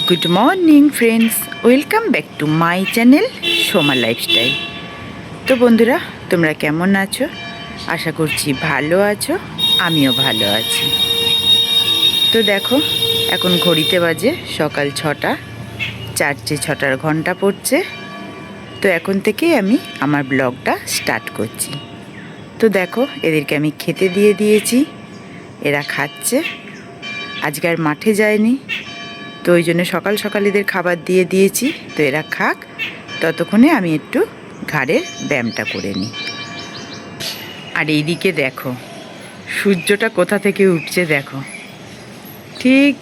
Good morning friends, welcome back to my channel Soma lifestyle. তো বন্ধুরা, তোমরা কেমন আছো? আশা করছি ভালো আছো, আমিও ভালো আছি। তো দেখো, এখন ঘড়িতে বাজে সকাল 6টা, 6টার ঘন্টা পড়ছে। তো এখন থেকেই আমি আমার ব্লগটা স্টার্ট করছি। তো দেখো, এদেরকে আমি খেতে দিয়ে দিয়েছি, এরা খাচ্ছে। আজকে আর মাঠে যায়নি, তো ওই জন্য সকাল সকাল এদের খাবার দিয়ে দিয়েছি। তো এরা খাক, ততক্ষণে আমি একটু ঘাড়ের ব্যায়ামটা করে নিই। আর এইদিকে দেখো, সূর্যটা কোথা থেকে উঠছে দেখো। ঠিক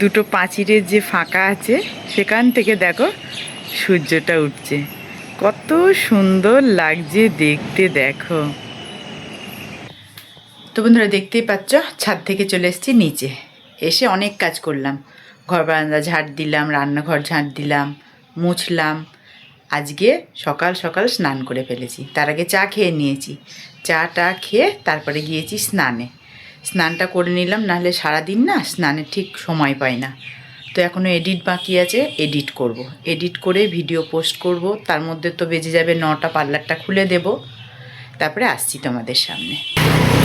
দুটো পাঁচিরের যে ফাঁকা আছে সেখান থেকে দেখো সূর্যটা উঠছে। কত সুন্দর লাগছে দেখতে, দেখো। তো বন্ধুরা, দেখতেই পাচ্ছ, ছাদ থেকে চলে এসেছি নিচে। এসে অনেক কাজ করলাম, ঘর বারান্দা ঝাড় দিলাম, রান্নাঘর ঝাড় দিলাম, মুছলাম। আজকে সকাল সকাল স্নান করে ফেলেছি, তার আগে চা খেয়ে নিয়েছি। চাটা খেয়ে তারপরে গিয়েছি স্নানে। স্নানটা করে নিলাম, নাহলে সারাদিন না স্নানে ঠিক সময় পাই না। তো এখনও এডিট বাকি আছে, এডিট করব। এডিট করে ভিডিও পোস্ট করব, তার মধ্যে তো বেজে যাবে 9টা। পার্লারটা খুলে দেব, তারপরে আসছি তোমাদের সামনে।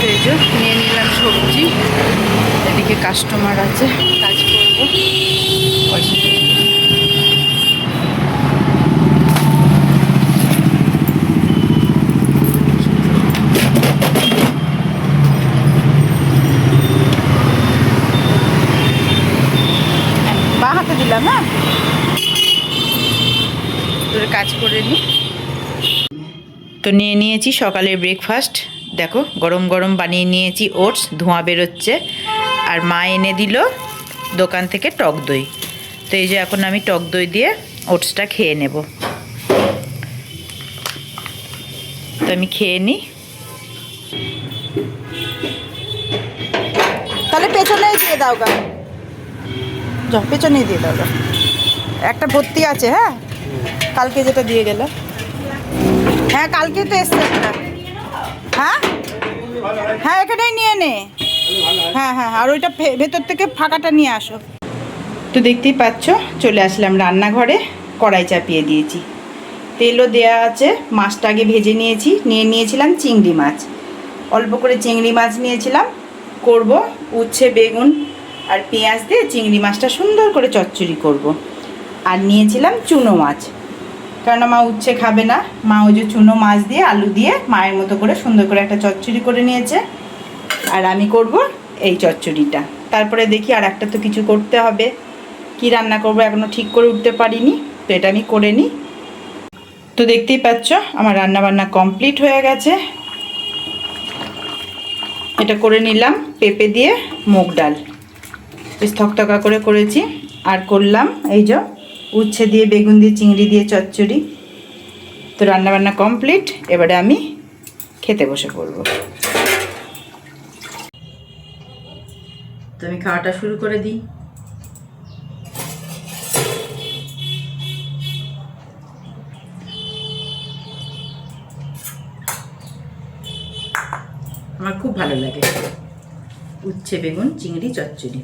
এই যে নিয়ে নিলাম সবজি, এদিকে কাস্টমার আছে, কাজ করবো। বা হাতে দিলাম, হ্যাঁ, তোর কাজ করে নি। তো নিয়ে নিয়েছি সকালের ব্রেকফাস্ট। দেখো, গরম গরম বানিয়ে নিয়েছি ওটস, ধোঁয়া বেরোচ্ছে। আর মা এনে দিল দোকান থেকে টক দই। তো এই যে এখন আমি টক দই দিয়ে ওটসটা খেয়ে নেব। তো আমি খেয়ে নিই। তাহলে পেছনেই দিয়ে দাও গা, যাও পেছনেই দিয়ে দাও গা। একটা ভর্তি আছে, হ্যাঁ, কালকে যেটা দিয়ে গেল। হ্যাঁ, কালকে তো এসছে একটা। হ্যাঁ হ্যাঁ, এখানেই নিয়ে নে। হ্যাঁ হ্যাঁ, আর ওইটা ভেতর থেকে ফাঁকাটা নিয়ে আসো। তো দেখতেই পাচ্ছ, চলে আসলাম রান্নাঘরে, কড়াই চাপিয়ে দিয়েছি, তেলও দেয়া আছে। মাছটা আগে ভেজে নিয়েছি। নিয়েছিলাম চিংড়ি মাছ, অল্প করে চিংড়ি মাছ নিয়েছিলাম। করব উচ্ছে, বেগুন আর পেঁয়াজ দিয়ে চিংড়ি মাছটা সুন্দর করে চচ্চড়ি করব। আর নিয়েছিলাম চুনো মাছ, কারণ মা উচ্ছে খাবে না। মা ওই যে চুনো মাছ দিয়ে আলু দিয়ে মায়ের মতো করে সুন্দর করে একটা চচ্চড়ি করে নিয়েছে। আর আমি করব এই চচ্চড়িটা। তারপরে দেখি আর একটা তো কিছু করতে হবে, কি রান্না করব এখনও ঠিক করে উঠতে পারিনি। তো এটা আমি করে নিই। তো দেখতেই পাচ্ছ, আমার রান্নাবান্না কমপ্লিট হয়ে গেছে। এটা করে নিলাম পেঁপে দিয়ে মুগ ডাল, বেশ থকথকা করে করেছি। আর করলাম এই যে উচ্ছে দিয়ে বেগুন দিয়ে চিংড়ি দিয়ে চচ্চড়ি। তো রান্নাবান্না কমপ্লিট, এবারে আমি খেতে বসে পড়ব। তো আমি খাওয়াটা শুরু করে দিই। আমার খুব ভালো লাগে উচ্ছে বেগুন চিংড়ি চচ্চড়ি।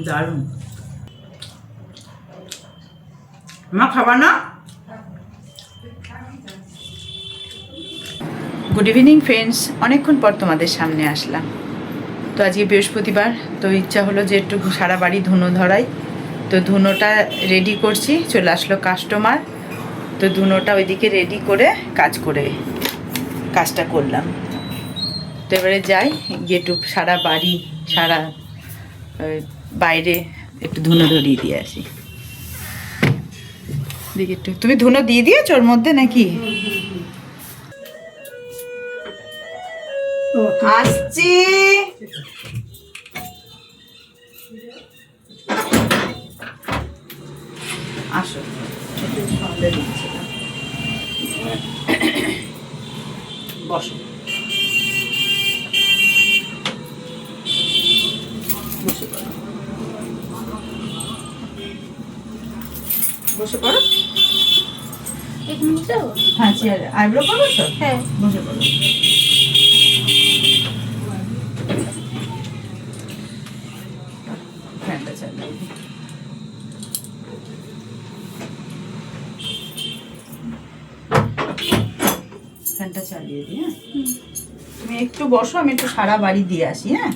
দারুণ। মা খাবা না? গুড ইভিনিং ফ্রেন্ডস, অনেকক্ষণ পর তোমাদের সামনে আসলাম। তো আজকে বৃহস্পতিবার, তো ইচ্ছা হলো যে একটু সারা বাড়ি ধুনো ধরাই। তো ধুনোটা রেডি করছি, চলে আসলো কাস্টমার। তো ধুনোটা ওইদিকে রেডি করে কাজটা করলাম। তো এবারে যাই, গিয়ে একটু সারা বাড়ি, সারা বাইরে একটু ধুনো ধরিয়ে দিয়ে আসি। দেখি একটু, তুমি ধুনো দিয়ে দিয়েছো ওর মধ্যে নাকি? আসছি। আসো, বসো, বসে পড়ো, বসে পড়ো। 1 মিনিট। বসতে হবে? হ্যাঁ চেয়ারে আইব্রো করবো তো, হ্যাঁ। বসে পড়ো। ফ্যানটা চালিয়ে দিই। ফ্যানটা চালিয়ে দিই। হ্যাঁ তুমি একটু বসো, আমি একটু সারা বাড়ি দিয়ে আসি। হ্যাঁ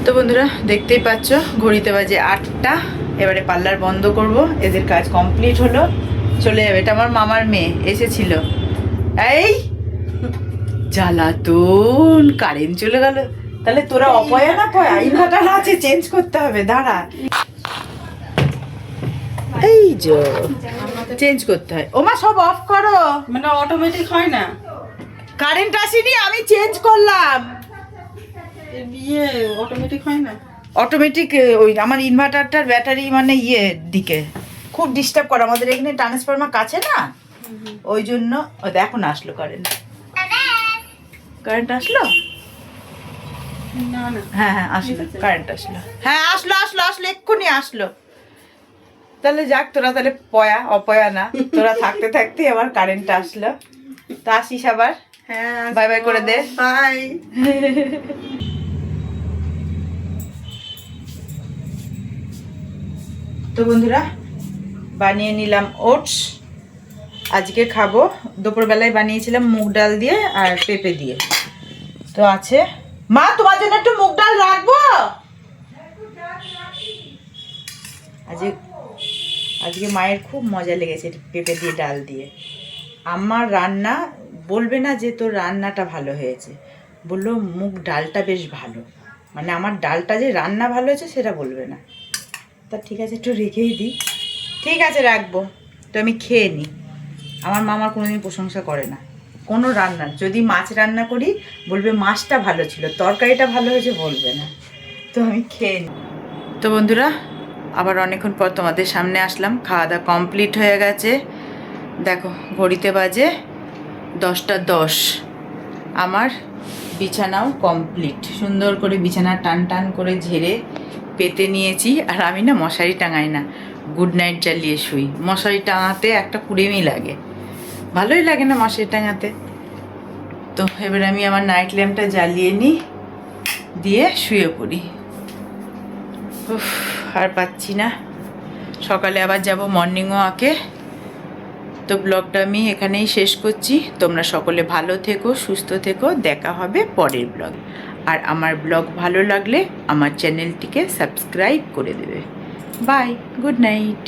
তো বন্ধুরা দেখতেই পাচ্ছ ঘড়িতে বাজে 8টা। এবারে পার্লার বন্ধ করব, এদের কাজ কমপ্লিট হলো, চলে যাবে। এটা আমার মামার মেয়ে এসেছিল। এই জ্বালাতন, কারেন্ট চলে গেল। তাহলে তোরা অপয়া না পয়া, ইনভার্টার আছে, চেঞ্জ করতে হবে, দাঁড়া। এই যে চেঞ্জ করতে হয়। ওমা সব অফ করো, মানে অটোমেটিক হয় না? কারেন্ট আসেনি, আমি চেঞ্জ করলাম। ইয়ে অটোমেটিক হয় না? অটোমেটিক ওই আমার ইনভার্টারটার ব্যাটারি মানে দিকে খুব ডিস্টার্ব করে, আমাদের এখানে ট্রান্সফরমার কাছে না, ওই জন্য। ও দেখো না আসলো কারেন্ট, কারেন্ট আসলো। না না, হ্যাঁ হ্যাঁ আসলো, কারেন্ট আসলো। হ্যাঁ আসলো আসলো আসলো, এক্ষুনি আসলো। তাহলে যাক, তোরা তাহলে পয়া অপয়া না, তোরা থাকতে থাকতে আবার কারেন্ট আসলো। তা আসিস আবার। হ্যাঁ বাই বাই করে দে। বাই। তো বন্ধুরা বানিয়ে নিলাম ওটস, আজকে খাবো। দুপুরবেলায় বানিয়েছিলাম মুগ ডাল দিয়ে আর পেঁপে দিয়ে, তো আছে। মা তোমার জন্য একটু মুগ ডাল রাখবো। আজকে মায়ের খুব মজা লেগেছে পেঁপে দিয়ে ডাল দিয়ে। আমার রান্না বলবে না যে তোর রান্নাটা ভালো হয়েছে, বললো মুগ ডালটা বেশ ভালো, মানে আমার ডালটা যে রান্না ভালো হয়েছে সেটা বলবে না। তা ঠিক আছে একটু রেখেই দিই। ঠিক আছে রাখবো, তো আমি খেয়ে নিই। আমার মামার কোনোদিন প্রশংসা করে না কোনো রান্নার। যদি মাছ রান্না করি বলবে মাছটা ভালো ছিল, তরকারিটা ভালো হয়েছে বলবে না। তো আমি খেয়ে নিই। তো বন্ধুরা আবার অনেকক্ষণ পর তোমাদের সামনে আসলাম, খাওয়া দাওয়া কমপ্লিট হয়ে গেছে। দেখো ঘড়িতে বাজে 10টা 10। আমার বিছানাও কমপ্লিট, সুন্দর করে বিছানা টান টান করে ঝেড়ে পেতে নিয়েছি। আর আমি না মশারি টাঙাই না, গুড নাইট জ্বালিয়ে শুই। মশারি টাঙাতে একটা কুড়েমি লাগে, ভালোই লাগে না মশারি টাঙাতে। তো এবার আমি আমার নাইট ল্যাম্পটা জ্বালিয়ে নিই, দিয়ে শুয়ে পড়ি। উফ আর পাচ্ছি না, সকালে আবার যাব মর্নিং ওয়াকে। তো ব্লগটা আমি এখানেই শেষ করছি। তোমরা সকলে ভালো থেকো, সুস্থ থেকো, দেখা হবে পরের ব্লগ। আর আমার ব্লগ ভালো লাগলে আমার চ্যানেলটিকে সাবস্ক্রাইব করে দেবে। Bye, good night.